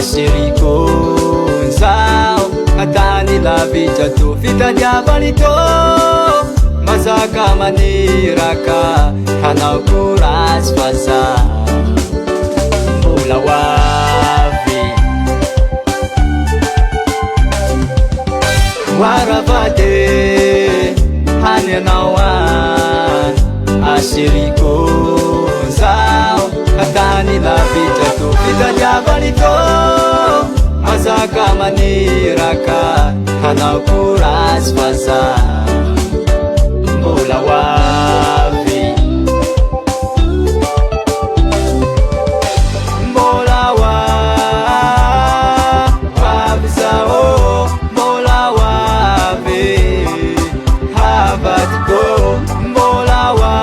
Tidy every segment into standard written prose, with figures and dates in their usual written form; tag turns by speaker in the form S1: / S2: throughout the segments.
S1: asirikonzao atany lavitra to fitadiavany to mazaka maniraka hanao korazy faza mbola hoavy waravade hany anao any asirikonzao atany lavitra to fitadiavany to mazaka maniraka hanao korazy faza mbola hoavy mbola hoavy zao mbola hoavy havadiko mbola hoavy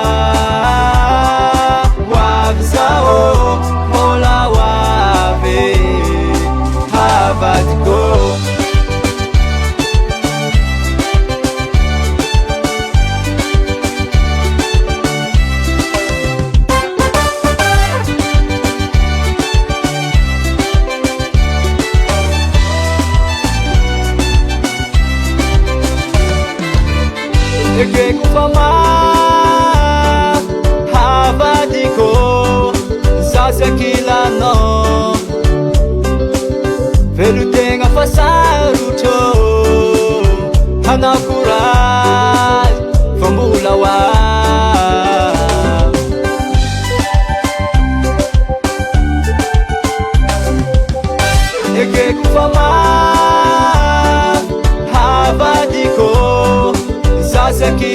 S1: zao mbola hoavy havadiko ekeko fama havadiko sasakilano velutegna fasarotro hanao korazy fa mbola hoavy ekeko fama havadiko sasaki